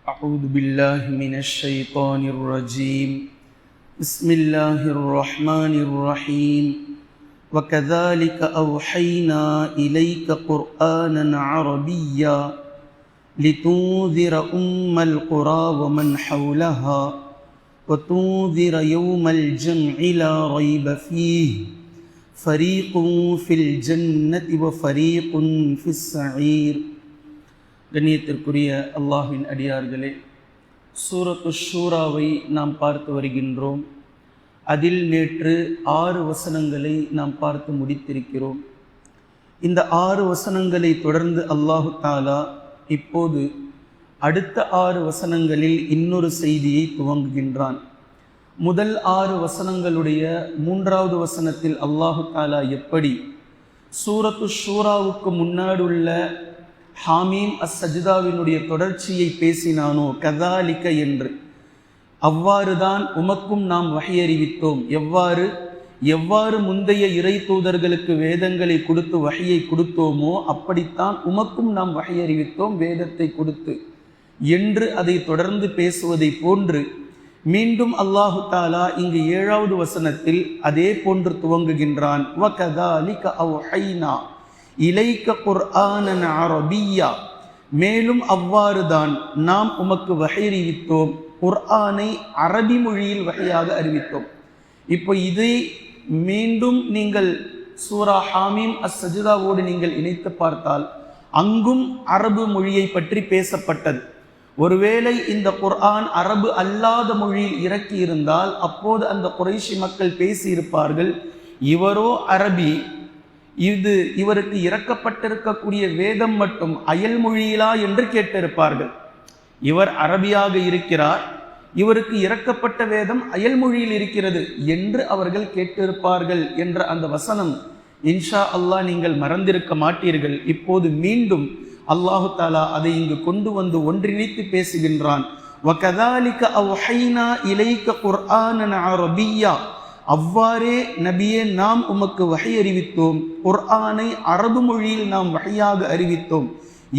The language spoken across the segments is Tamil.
أعوذ بالله من الشيطان الرجيم بسم الله الرحمن الرحيم وكذلك أوحينا إليك قرآنا عربيا لتنذر أم القرى ومن حولها وتنذر يوم الجمع لا ريب فيه فريق في الجنة وفريق في السعير. கண்ணியத்திற்குரிய அல்லாஹ்வின் அடியார்களே, சூரத்து ஷூராவை நாம் பார்த்து வருகின்றோம். அதில் நேற்று 6 வசனங்களை நாம் பார்த்து முடித்திருக்கிறோம். இந்த 6 வசனங்களை தொடர்ந்து அல்லாஹு தாலா இப்போது அடுத்த 6 வசனங்களில் இன்னொரு செய்தியை துவங்குகின்றான். முதல் 6 வசனங்களுடைய 3வது வசனத்தில் அல்லாஹு தாலா எப்படி சூரத்து ஷூராவுக்கு முன்னாடி உள்ள ஹாமீம் அஸ்-சஜ்தாவினுடைய தொடர்ச்சியை பேசினானோ கதாலிக்க என்று, அவ்வாறுதான் உமக்கும் நாம் வஹி அறிவித்தோம். எவ்வாறு முந்தைய இறை தூதர்களுக்கு வேதங்களை கொடுத்து வஹியை கொடுத்தோமோ அப்படித்தான் உமக்கும் நாம் வஹி அறிவித்தோம் வேதத்தை கொடுத்து என்று அதை தொடர்ந்து பேசுவதை போன்று மீண்டும் அல்லாஹு தாலா இங்கு 7வது வசனத்தில் அதே போன்று துவங்குகின்றான். வகதாலிக அவ்ஹைனா இலைக்க குர்ஆனன் அரபிய்யா, மேலும் அவ்வாறுதான் நாம் உமக்கு வஹி அறிவித்தோம், குர்ஆனை அரபி மொழியில் வஹியாக அறிவித்தோம். இப்போ இதை மீண்டும் நீங்கள் சூரா ஹாமீம் அஸ்-சஜ்தாவோடு நீங்கள் இணைத்து பார்த்தால் அங்கும் அரபு மொழியை பற்றி பேசப்பட்டது. ஒருவேளை இந்த குர்ஆன் அரபு அல்லாத மொழியில் இறக்கி இருந்தால் அப்போது அந்த குறைஷி மக்கள் பேசியிருப்பார்கள், இவரோ அரபி, இவருக்கு இறக்கப்பட்டிருக்கக்கூடிய வேதம் மட்டும் அயல் மொழியிலா என்று கேட்டிருப்பார்கள். இவர் அரபியாக இருக்கிறார், இவருக்கு இறக்கப்பட்ட வேதம் அயல் மொழியில் இருக்கிறது என்று அவர்கள் கேட்டிருப்பார்கள் என்ற அந்த வசனம் இன்ஷா அல்லாஹ் நீங்கள் மறந்திருக்க மாட்டீர்கள். இப்போது மீண்டும் அல்லாஹு தாலா அதை இங்கு கொண்டு வந்து ஒன்றிணைத்து பேசுகின்றான். வகதாலிக அவ்ஹைனா இலைக்க குர்ஆனன் அரபிய்யா, அவ்வாறே நபியே நாம் உமக்கு வஹி அறிவித்தோம், குர்ஆனை அரபு மொழியில் நாம் வஹியாக அறிவித்தோம்.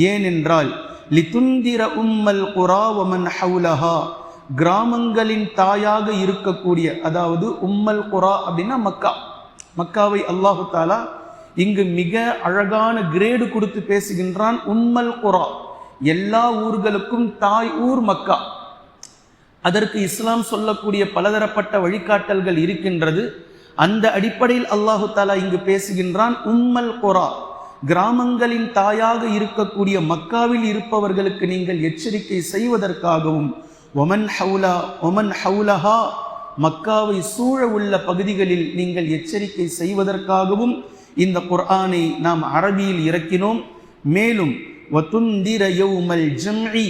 ஏனென்றால் லிதுந்திர உம்மல் குரா வமன் ஹவுலஹா, கிராமங்களின் தாயாக இருக்கக்கூடிய, அதாவது உம்மல் குரா அப்படின்னா மக்காவை அல்லாஹு தாலா இங்கு மிக அழகான கிரேடு கொடுத்து பேசுகின்றான். உம்மல் குரா, எல்லா ஊர்களுக்கும் தாய் ஊர் மக்கா. அதற்கு இஸ்லாம் சொல்லக்கூடிய பலதரப்பட்ட வழிகாட்டல்கள் இருக்கின்றது. அந்த அடிப்படையில் அல்லாஹு தாலா இங்கு பேசுகின்றான். உம்மல் குரா, கிராமங்களின் தாயாக இருக்கக்கூடிய மக்காவில் இருப்பவர்களுக்கு நீங்கள் எச்சரிக்கை செய்வதற்காகவும், ஒமன் ஹவுலஹா, மக்காவை சூழ உள்ள பகுதிகளில் நீங்கள் எச்சரிக்கை செய்வதற்காகவும் இந்த குர்ஆனை நாம் அரபியில் இறக்கினோம். மேலும் வதுந்திர யௌமல் ஜம்இ,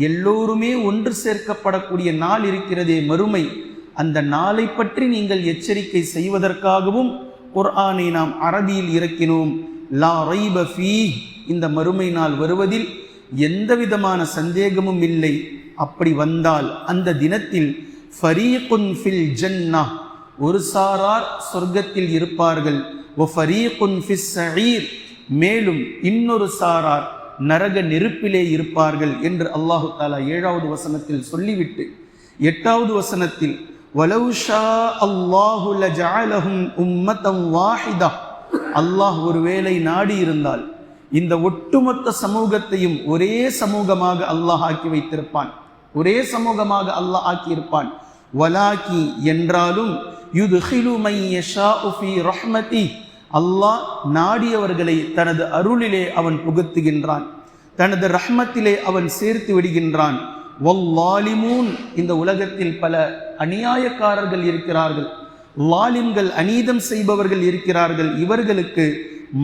எல்லோருமே ஒன்று சேர்க்கப்படக்கூடிய நாள் இருக்கிறதே மறுமை, அந்த நாளை பற்றி நீங்கள் எச்சரிக்கை செய்வதற்காகவும் குர்ஆனை நாம் அரபியில் இறக்கினோம். லா ரைப ஃபீஹ், இந்த மறுமை நாள் வருவதில் எந்த விதமான சந்தேகமும் இல்லை. அப்படி வந்தால் அந்த தினத்தில் ஃபரீகுன் ஃபில் ஜன்னஹ், ஒரு சாரார் சொர்க்கத்தில் இருப்பார்கள். வ ஃபரீகுன் ஃபிஸ் ஸஈர், மேலும் இன்னொரு சாரார் நரக நெருப்பிலே இருப்பார்கள் என்று அல்லாஹு தாலா 7வது வசனத்தில் சொல்லிவிட்டு 8வது வசனத்தில் வலவ் ஷா அல்லாஹு லஜஅலஹும் உம்மத்தன் வாஹிதா, அல்லாஹ் ஒருவேளை நாடி இருந்தால் இந்த ஒட்டுமொத்த சமூகத்தையும் ஒரே சமூகமாக அல்லாஹ் ஆக்கி வைத்திருப்பான், ஒரே சமூகமாக அல்லாஹ் ஆக்கியிருப்பான். வலாக்கி, என்றாலும் யுத்ஹிலு மை யஷாஉ ஃபீ ரஹ்மதி, அல்லாஹ் நாடியவர்களை தனது அருளிலே அவன் புகுத்துகின்றான், தனது ரஹ்மத்திலே அவன் சேர்த்து விடுகின்றான். வல்லாலிமூன், இந்த உலகத்தில் பல அநியாயக்காரர்கள் இருக்கிறார்கள், லாலிம்கள், அநீதம் செய்பவர்கள் இருக்கிறார்கள். இவர்களுக்கு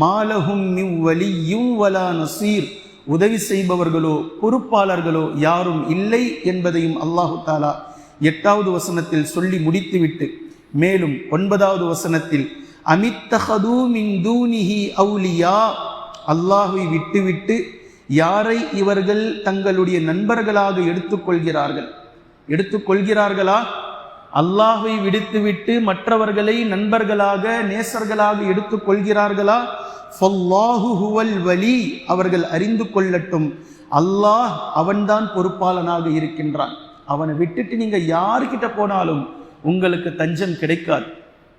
மாலஹும் மின் வலியும் வலா நசீர், உதவி செய்பவர்களோ பொறுப்பாளர்களோ யாரும் இல்லை என்பதையும் அல்லாஹு தாலா 8வது வசனத்தில் சொல்லி முடித்துவிட்டு மேலும் 9வது வசனத்தில் அமித்தஹது மின் தூனிஹி அவுலியா, அல்லாஹை விட்டுவிட்டு யாரை இவர்கள் தங்களுடைய நண்பர்களாக எடுத்துக்கொள்கிறார்களா? அல்லாஹை விடுத்துவிட்டு மற்றவர்களை நண்பர்களாக நேசர்களாக எடுத்துக்கொள்கிறார்களா? ஃபல்லாஹு ஹுவல் வலி, அவர்கள் அறிந்து கொள்ளட்டும் அல்லாஹ் அவன்தான் பொறுப்பாளனாக இருக்கின்றான். அவனை விட்டுட்டு நீங்க யாருக்கிட்ட போனாலும் உங்களுக்கு தஞ்சம் கிடைக்காது,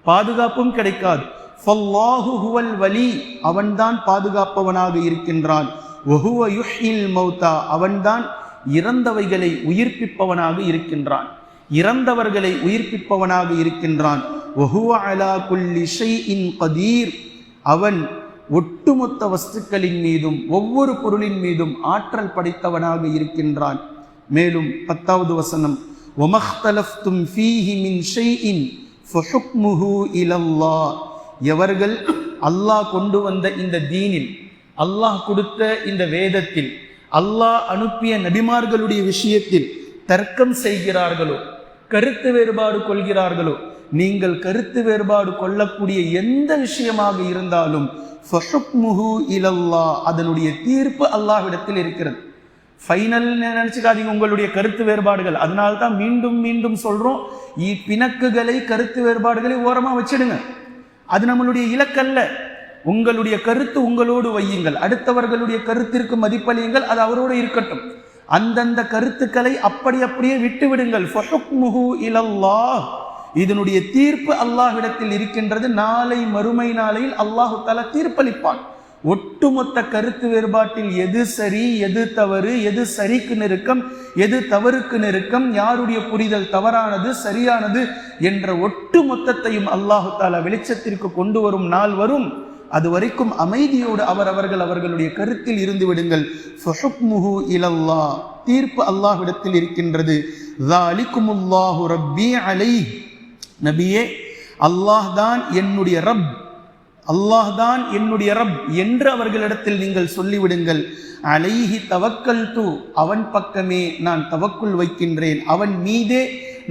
பாதுகாப்பும் கிடைக்காது. ஃபல்லாஹு ஹுவல் வலி, அவன்தான் பாதுகாப்பவனாக இருக்கின்றான். வஹுவ யுஹ்யில் மௌதா, அவன்தான் இறந்தவைகளை உயிர்ப்பிப்பவனாக இருக்கின்றான், இறந்தவர்களை உயிர்ப்பிப்பவனாக இருக்கின்றான். வஹுவ அலா குல்லி ஷைஇன் கதீர், அவன் ஒட்டுமொத்த வஸ்துக்களின் மீதும் ஒவ்வொரு பொருளின் மீதும் ஆற்றல் படைத்தவனாக இருக்கின்றான். மேலும் 10வது வசனம், வமக்தலஃப்தும் ஃபீஹி மின் ஷைஇன் ஃபஹுக்முஹு இலல்லாஹ், எவர்கள் அல்லாஹ் கொண்டு வந்த இந்த தீனில், அல்லாஹ் கொடுத்த இந்த வேதத்தில், அல்லாஹ் அனுப்பிய நபிமார்களுடைய விஷயத்தில் தர்க்கம் செய்கிறார்களோ, கருத்து வேறுபாடு கொள்கிறார்களோ, நீங்கள் கருத்து வேறுபாடு கொள்ளக்கூடிய எந்த விஷயமாக இருந்தாலும் ஃபஹுக்முஹு இலல்லாஹ், அதனுடைய தீர்ப்பு அல்லாஹ்விடத்தில் இருக்கிறது. ஃபைனல் நினைச்சுக்காதீங்க உங்களுடைய கருத்து வேறுபாடுகள். அதனால்தான் மீண்டும் மீண்டும் சொல்றோம், பிணக்குகளை கருத்து வேறுபாடுகளை ஓரமா வச்சிடுங்க. அது நம்மளுடைய இலக்கல்ல. உங்களுடைய கருத்து உங்களோடு வையுங்கள், அடுத்தவர்களுடைய கருத்திற்கு மதிப்பளியுங்கள், அது அவரோடு இருக்கட்டும். அந்தந்த கருத்துக்களை அப்படியே விட்டு விடுங்கள். ஃபஹுக்முஹு இலல்லாஹ், இதனுடைய தீர்ப்பு அல்லாஹ்விடத்தில் இருக்கின்றது. நாளை மறுமை நாளையில் அல்லாஹு தஆலா தீர்ப்பளிப்பான். ஒட்டுமொத்த கருத்து வேறுபாட்டில் எது சரி, எது தவறு, எது சரிக்கு நெருக்கம், எது தவறுக்கு நெருக்கம், யாருடைய புரிதல் தவறானது சரியானது என்ற ஒட்டு மொத்தத்தையும் அல்லாஹு தஆலா வெளிச்சத்திற்கு கொண்டு வரும் நாள் வரும். அது வரைக்கும் அமைதியோடு அவர்களுடைய கருத்தில் இருந்து விடுங்கள். ஃபஹுக்முஹு இலல்லாஹ், தீர்ப்பு அல்லாஹ்விடத்தில் இருக்கின்றது. ஸாலிகுமுல்லாஹு ரப்பி அலைஹ், நபியே அல்லாஹ் தான் என்னுடைய ரப், அல்லாஹ் தான் என்னுடைய ரப் என்று அவர்களிடத்தில் நீங்கள் சொல்லிவிடுங்கள். அலைஹி தவக்கல்து, அவன் பக்கமே நான் தவக்குல் வைக்கின்றேன், அவன் மீதே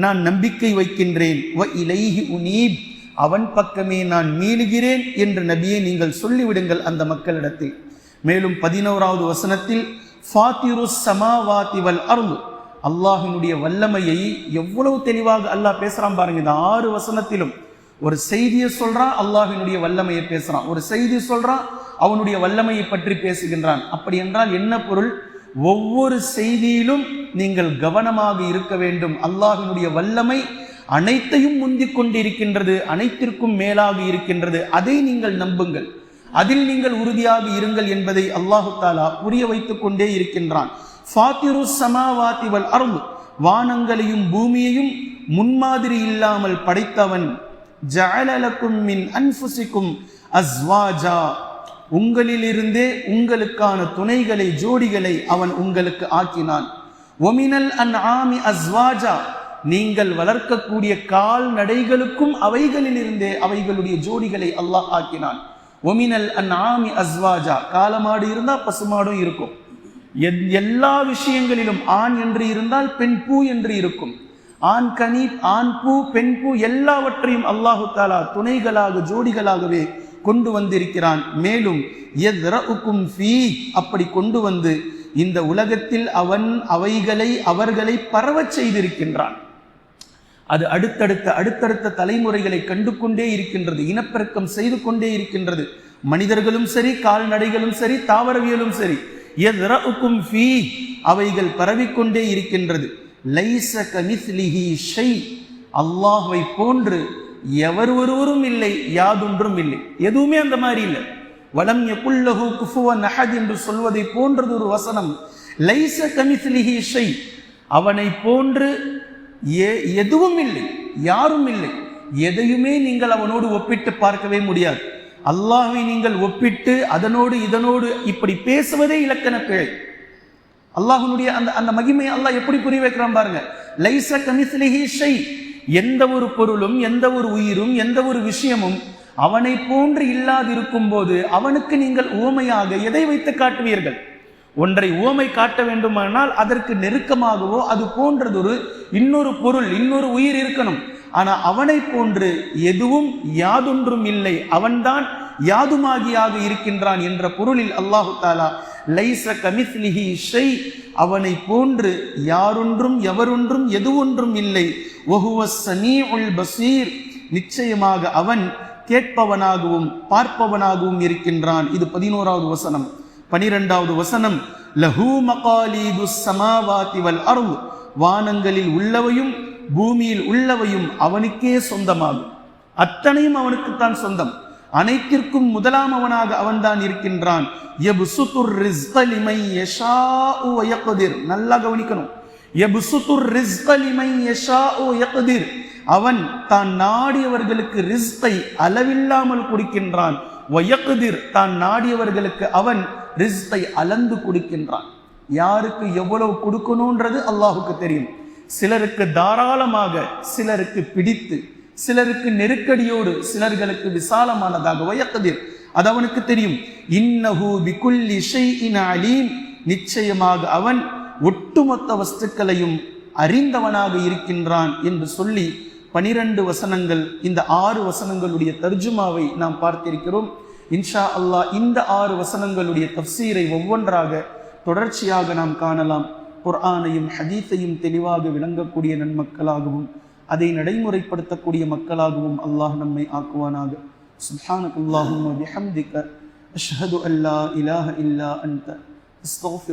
நான் நம்பிக்கை வைக்கின்றேன். வ இலைஹி உனீப், அவன் பக்கமே நான் மீளுகிறேன் என்று நபியே நீங்கள் சொல்லிவிடுங்கள் அந்த மக்களிடத்தில். மேலும் 11வது வசனத்தில் ஃபாத்திருஸ் ஸமாவாதி வல் அர்து, அல்லாஹ்வினுடைய வல்லமையை எவ்வளவு தெளிவாக அல்லாஹ் பேசுறான் பாருங்க. இந்த 6 வசனத்திலும் ஒரு செய்தியை சொல்றான், அல்லாஹ்வினுடைய வல்லமையை பேசுறான். ஒரு செய்தி சொல்றான், அவனுடைய வல்லமையை பற்றி பேசுகின்றான். அப்படி என்றால் என்ன பொருள்? ஒவ்வொரு செய்தியிலும் நீங்கள் கவனமாக இருக்க வேண்டும். அல்லாஹ்வினுடைய வல்லமை அனைத்தையும் முந்திக் கொண்டிருக்கின்றது, அனைத்திற்கும் மேலாக இருக்கின்றது. அதை நீங்கள் நம்புங்கள், அதில் நீங்கள் உறுதியாக இருங்கள் என்பதை அல்லாஹு தஆலா புரிய வைத்துக் கொண்டே இருக்கின்றான். ஃபாத்திருஸ் ஸமாவாதி வல் அர்து, வானங்களையும் பூமியையும் முன்மாதிரி இல்லாமல் படைத்தவன். ஜஅல லக்கும் மின் அன்ஃபுசிக்கும் அஸ்வாஜா, உங்களிலிருந்தே உங்களுக்கான துணைகளை, ஜோடிகளை அவன் உங்களுக்கு ஆக்கினான். ஒமினல் அன்ஆமி அஸ்வாஜா, நீங்கள் வளர்க்கக்கூடிய கால்நடைகளுக்கும் அவைகளிலிருந்தே அவைகளுடைய ஜோடிகளை அல்லாஹ் ஆக்கினான். ஒமினல் அன்ஆமி அஸ்வாஜா, காலமாடு இருந்தால் பசுமாடும் இருக்கும். எல்லா விஷயங்களிலும் ஆண் என்று இருந்தால் பெண் பூ என்று இருக்கும். ஆண் கனி, ஆண் பூ, பெண் பூ, எல்லாவற்றையும் அல்லாஹு தஆலா துணைகளாக, ஜோடிகளாகவே கொண்டு வந்திருக்கிறான். மேலும் யத்ரஉக்கும் ஃபீ, அப்படி கொண்டு வந்து இந்த உலகத்தில் அவன் அவர்களை பரவச் செய்திருக்கின்றான். அது அடுத்தடுத்த தலைமுறைகளை கண்டு கொண்டே இருக்கின்றது, இனப்பெருக்கம் செய்து கொண்டே இருக்கின்றது. மனிதர்களும் சரி, கால்நடைகளும் சரி, தாவரவியலும் சரி. யத்ரஉக்கும் ஃபீ, அவைகள் பரவிக்கொண்டே இருக்கின்றது. லைஸ கமிஸ்லிஹி ஷை, அல்லாஹ்வை போன்று ஒருவரும் இல்லை, யாதொன்றும் இல்லை, எதுவுமே அந்த மாதிரி இல்லை. வலம் யகுல்லஹு குஃபுவன் அஹத் என்று சொல்வதை போன்றது ஒரு வசனம். லைஸ கமிஸ்லிஹி ஷை, அவனை போன்று எதுவும் இல்லை, யாரும் இல்லை. எதையுமே நீங்கள் அவனோடு ஒப்பிட்டு பார்க்கவே முடியாது. அல்லாஹ்வை நீங்கள் ஒப்பிட்டு அதனோடு இதனோடு இப்படி பேசுவதே இலக்கண பிழை. அல்லாஹ்வுடைய அந்த மகிமையை அல்லாஹ் எப்படி புரிய வைக்கிறான் பாருங்க. லைஸ கமிஸ்லிஹி ஷை, எந்த ஒரு பொருளும், எந்த ஒரு உயிரும், எந்த ஒரு விஷயமும் அவனை போன்று இல்லாதிருக்கும் போது அவனுக்கு நீங்கள் உவமையாக எதை வைத்து காட்டுவீர்கள்? ஒன்றை உவமை காட்ட வேண்டுமானால் அதற்கு நெருக்கமாகவோ அது போன்றதொரு இன்னொரு பொருள், இன்னொரு உயிர் இருக்கணும். ஆனா அவனை போன்று எதுவும் யாதொன்றும் இல்லை, அவன்தான் யாதுமாகியாக இருக்கின்றான் என்ற பொருளில் அல்லாஹு தஆலா லைஸ கமிஸ்லிஹி ஷை, அவனை போன்று யாரொன்றும் எவரொன்றும் எதுவொன்றும் இல்லை. வஹுவஸ் ஸமீஉல் பஸீர், நிச்சயமாக அவன் கேட்பவனாகவும் பார்ப்பவனாகவும் இருக்கின்றான். இது 11வது வசனம். 12வது வசனம், லஹு மகாலீதுஸ் ஸமாவாதி வல் அர்த், வானங்களில் உள்ளவையும் பூமியில் உள்ளவையும் அவனுக்கே சொந்தமாகும். அத்தனையும் அவனுக்குத்தான் சொந்தம். அனைத்திற்கும் முதலாம் அவனாக அவன்தான் இருக்கின்றான். யப்சுத்துர் ரிஸ்க லிமை யஷாஉ வ யக்திர். நல்லா கவனிக்கணும். யப்சுத்துர் ரிஸ்க லிமை யஷாஉ வ யக்திர். அவன் தான் நாடியவர்களுக்கு ரிஸ்கை அளவில்லாமல் கொடுக்கின்றான். வ யக்திர், தான் நாடியவர்களுக்கு அவன் ரிஸ்கை அளந்து கொடுக்கின்றான். யாருக்கு எவ்வளவு கொடுக்கணும்ன்றது அல்லாஹுக்கு தெரியும். சிலருக்கு தாராளமாக, சிலருக்கு பிடித்து, சிலருக்கு நெருக்கடியோடு, சிலர்களுக்கு விசாலமானதாக. வயக்கதிர், அது அவனுக்கு தெரியும். இன்னஹு பிகுல்லி ஷைஇன் அலீம், நிச்சயமாக அவன் ஒட்டுமொத்த வஸ்துக்களையும் அறிந்தவனாக இருக்கின்றான் என்று சொல்லி 12 வசனங்கள், இந்த 6 வசனங்களுடைய தர்ஜுமாவை நாம் பார்த்திருக்கிறோம். இன்ஷா அல்லாஹ் இந்த 6 வசனங்களுடைய தஃப்சீரை ஒவ்வொன்றாக தொடர்ச்சியாக நாம் காணலாம். குர்ஆனையும் ஹதீஸையும் தெளிவாக விளங்கக்கூடிய நன்மக்களாகவும் அதை நடைமுறைப்படுத்தக்கூடிய மக்களாகவும் அல்லாஹ் நம்மை ஆக்குவானாக. சுப்ஹானக்கல்லாஹும்ம பிஹம்திக அஷ்ஹது அல்லா இலாஹ இல்லா அன்த அஸ்தக்ஃபிரு